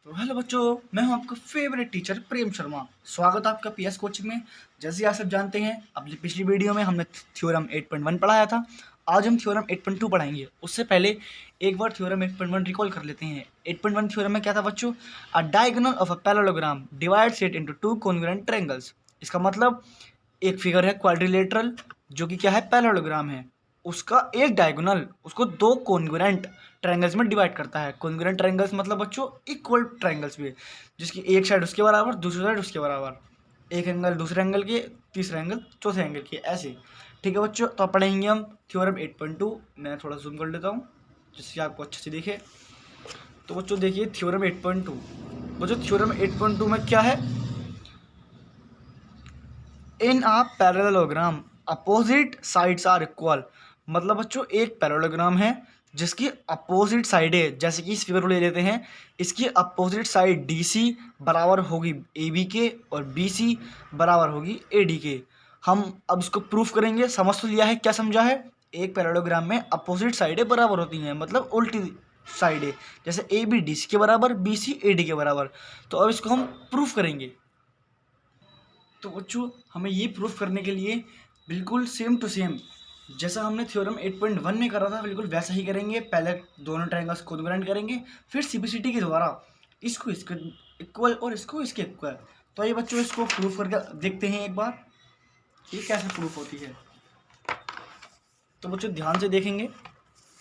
तो हेलो बच्चों, मैं हूं आपका फेवरेट टीचर प्रेम शर्मा। स्वागत है आपका पीएस कोचिंग में। जैसे आप सब जानते हैं, अपनी पिछली वीडियो में हमने थ्योरम 8.1 पढ़ाया था। आज हम थ्योरम 8.2 पढ़ाएंगे। उससे पहले एक बार थ्योरम 8.1 रिकॉल कर लेते हैं। 8.1 थ्योरम में क्या था बच्चों? अ diagonal of a parallelogram divides it into two congruent triangles. इसका मतलब एक फिगर है क्वाड्रिलेटरल, जो कि क्या है, पैरेललोग्राम है। उसका एक डायगोनल उसको दो कॉन्ग्रुएंट ट्रायंगल्स में डिवाइड करता है। कॉन्ग्रुएंट ट्रायंगल्स मतलब बच्चों इक्वल ट्रायंगल्स भी, जिसकी एक साइड उसके बराबर, दूसरी साइड उसके बराबर, एक एंगल दूसरे एंगल के, तीसरा एंगल चौथे एंगल के, ऐसे। ठीक है बच्चों, तो अब पढ़ेंगे हम थ्योरम 8.2। मैं थोड़ा जूम कर लेता हूँ जिससे आपको अच्छे से दिखे। तो बच्चों देखिए थ्योरम 8.2। बच्चों थ्योरम 8.2 में क्या है? In a parallelogram opposite sides are equal. मतलब बच्चों एक पैरेललोग्राम है जिसकी अपोजिट साइड है। जैसे कि इस फिगर को ले लेते हैं, इसकी अपोजिट साइड DC बराबर होगी AB के और BC बराबर होगी AD के। हम अब इसको प्रूफ करेंगे। समझ तो लिया है, क्या समझा है? एक पैरेललोग्राम में अपोजिट साइडें बराबर होती हैं, मतलब उल्टी साइडें। जैसे AB DC के बराबर, BC AD के बराबर। तो अब इसको हम प्रूफ करेंगे। तो बच्चों हमें ये प्रूफ करने के लिए बिल्कुल सेम टू सेम जैसा हमने थ्योरम 8.1 में करा था, बिल्कुल वैसा ही करेंगे। पहले दोनों ट्रायंगल्स को कॉन्ग्रुएंट करेंगे, फिर CBCT के द्वारा इसको इसके इक्वल और इसको इसके इक्वल। तो ये बच्चों इसको प्रूफ करके देखते हैं एक बार, ये कैसे प्रूफ होती है। तो बच्चों ध्यान से देखेंगे,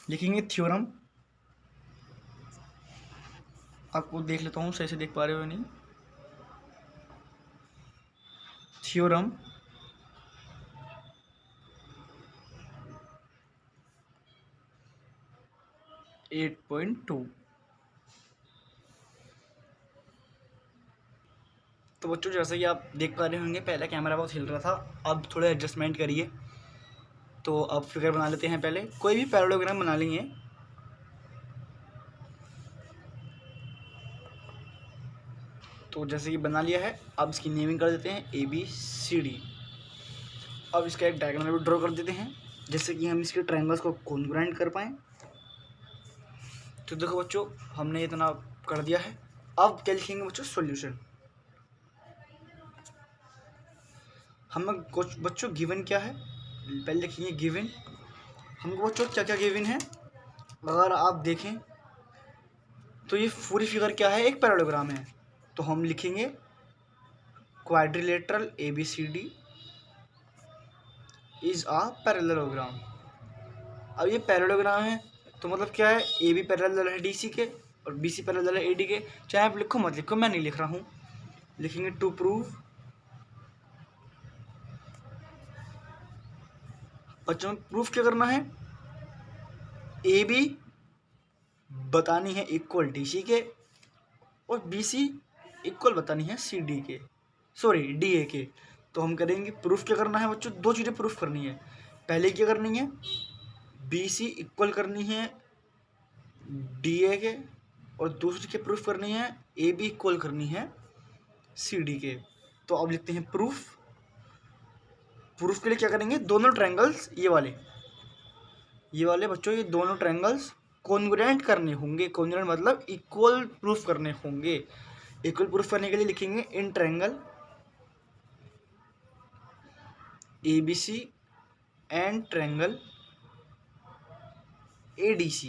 लिखेंगे थ्योरम। आपको देख लेता हूँ सही से देख पा रहे हो नहीं। थ्योरम 8.2। तो बच्चों जैसे कि आप देख पा रहे होंगे, पहले कैमरा बहुत हिल रहा था, अब थोड़ा एडजस्टमेंट करिए। तो अब फिगर बना लेते हैं। पहले कोई भी पैरेललोग्राम बना लेंगे। तो जैसे कि बना लिया है, अब इसकी नेमिंग कर देते हैं ABCD। अब इसका एक डायग्राम भी ड्रॉ कर देते हैं, जिससे कि हम इसके ट्रायंगल्स को कॉन्ग्रुएंट कर पाएँ। तो देखो बच्चों, हमने इतना कर दिया है। अब क्या लिखेंगे बच्चों? सॉल्यूशन। हमें कुछ बच्चों गिवन क्या है, पहले लिखेंगे गिवन। हमको बच्चों क्या क्या गिवन है, अगर आप देखें तो ये पूरी फिगर क्या है, एक पैरेललोग्राम है। तो हम लिखेंगे quadrilateral ABCD is a parallelogram. अब ये पैरेललोग्राम है तो मतलब क्या है, AB पैरेलल है DC के और BC पैरेलल है AD के। चाहे आप लिखो मत लिखो, मैं नहीं लिख रहा हूँ। लिखेंगे टू प्रूव। बच्चों प्रूफ क्या करना है? AB बतानी है इक्वल DC के और BC इक्वल बतानी है CD के, सॉरी DA के। तो हम करेंगे प्रूफ क्या करना है बच्चों? दो चीज़ें प्रूफ करनी है। पहले क्या करनी है? BC इक्वल करनी है DA के, और दूसरी क्या प्रूफ करनी है? AB इक्वल करनी है CD के। तो अब लिखते हैं प्रूफ। प्रूफ के लिए क्या करेंगे? दोनों ट्रायंगल्स ये वाले बच्चों, ये दोनों ट्रायंगल्स कॉन्ग्रुएंट करने होंगे। कॉन्ग्रुएंट मतलब इक्वल प्रूफ करने होंगे। इक्वल प्रूफ करने के लिए लिखेंगे in triangle ABC and triangle ADC।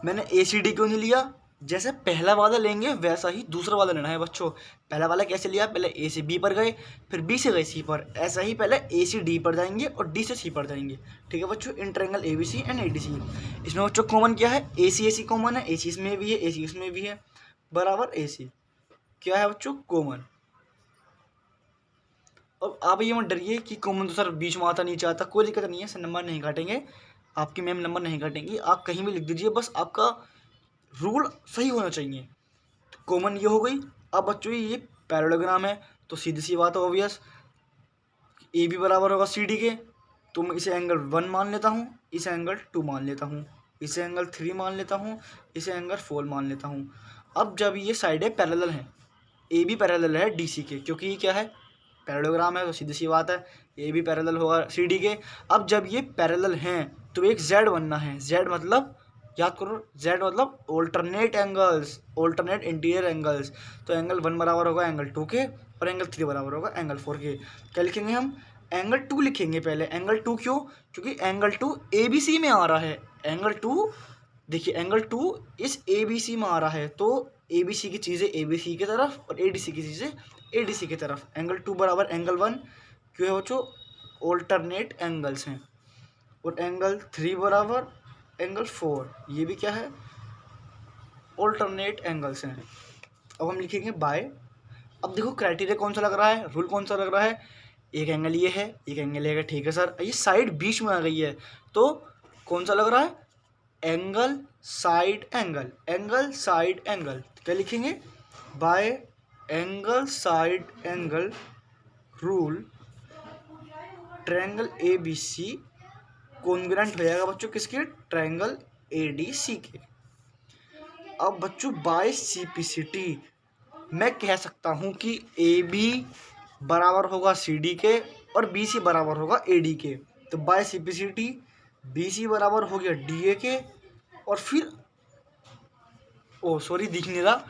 मैंने ACD क्यों नहीं लिया? जैसे पहला वाला लेंगे वैसा ही दूसरा वाला लेना है बच्चों। पहला वाला कैसे लिया? पहले A से B पर गए, फिर B से गए C पर। ऐसा ही पहले A से D पर जाएंगे और D से C पर जाएंगे। ठीक है बच्चों, in triangle ABC and ADC। इसमें बच्चों कॉमन क्या है? AC कॉमन है। AC इसमें भी है, AC इसमें भी है, बराबर AC क्या है बच्चों? कॉमन। अब आप ये मत डरिए कि कॉमन तो सर बीच में आता नीचे आता, कोई दिक्कत नहीं है सर, नंबर नहीं काटेंगे आपकी मैम, नंबर नहीं काटेंगी। आप कहीं भी लिख दीजिए, बस आपका रूल सही होना चाहिए। तो कॉमन ये हो गई। अब बच्चों ये पैरेललोग्राम है तो सीधी सी बात है, ऑब्वियस AB बराबर होगा CD के। तो मैं इसे एंगल 1 मान लेता हूँ, इसे एंगल 2 मान लेता हूँ, इसे एंगल 3 मान लेता हूँ, इसे एंगल 4 मान लेता हूँ। अब जब ये साइडें पैरेलल हैं, AB पैरेलल है DC के, क्योंकि ये क्या है, पैरेललोग्राम है, तो सीधी सी बात है AB पैरेलल होगा CD के। अब जब ये पैरेलल हैं तो एक Z बनना है। Z मतलब याद करो, जेड मतलब alternate angles, alternate interior angles. तो एंगल 1 बराबर होगा एंगल 2 के, और एंगल 3 बराबर होगा एंगल 4 के। क्या लिखेंगे हम? एंगल 2 लिखेंगे पहले। एंगल 2 क्यों? क्योंकि एंगल 2 ABC में आ रहा है। एंगल 2, देखिए एंगल 2 इस ABC में आ रहा है, तो ABC की चीज़ें ABC की तरफ और ADC की चीज़ें ADC की तरफ। एंगल 2 बराबर एंगल 1 क्यों है बच्चों? ऑल्टरनेट एंगल्स हैं। और एंगल 3 बराबर एंगल 4, ये भी क्या है? ऑल्टरनेट एंगल्स हैं। अब हम लिखेंगे बाय। अब देखो क्राइटेरिया कौन सा लग रहा है, रूल कौन सा लग रहा है? एक एंगल ये है, एक एंगल ये है, ठीक है सर। ये साइड बीच में आ गई है, तो कौन सा लग रहा है? Angle side angle, angle side angle. क्या लिखेंगे? Bye angle side angle rule triangle ABC congruent हो जाएगा बच्चों किसके? ट्रायंगल ADC के। अब बच्चों बाय CPCT मैं कह सकता हूँ कि AB बराबर होगा CD के और BC बराबर होगा AD के। तो बाय CPCT BC बराबर हो गया DA के, और फिर दिख नहीं रहा।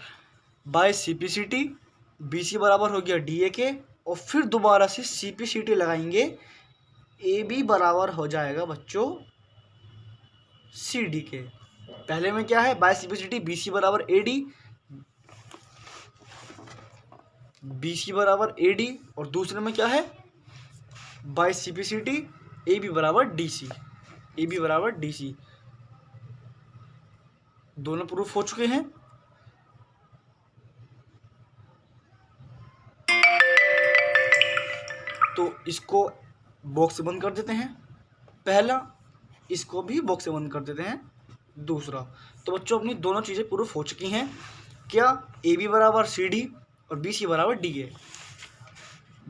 बाय CPCT BC बराबर हो गया DA के, और फिर दोबारा से CPCT लगाएंगे, AB बराबर हो जाएगा बच्चों CD के। पहले में क्या है? बाय CPCT BC बराबर AD, BC बराबर AD, और दूसरे में क्या है? बाय CPCT AB बराबर DC, AB बराबर DC। दोनों प्रूफ हो चुके हैं। तो इसको बॉक्स से बंद कर देते हैं पहला, इसको भी बॉक्स से बंद कर देते हैं दूसरा। तो बच्चों अपनी दोनों चीज़ें प्रूफ हो चुकी हैं। क्या? AB बराबर CD और BC बराबर DA,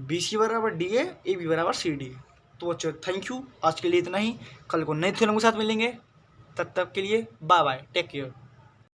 BC बराबर DA, AB बराबर CD। तो बच्चों थैंक यू, आज के लिए इतना ही। कल को नए थ्योरम के साथ मिलेंगे, तब तक के लिए बाय बाय, टेक केयर।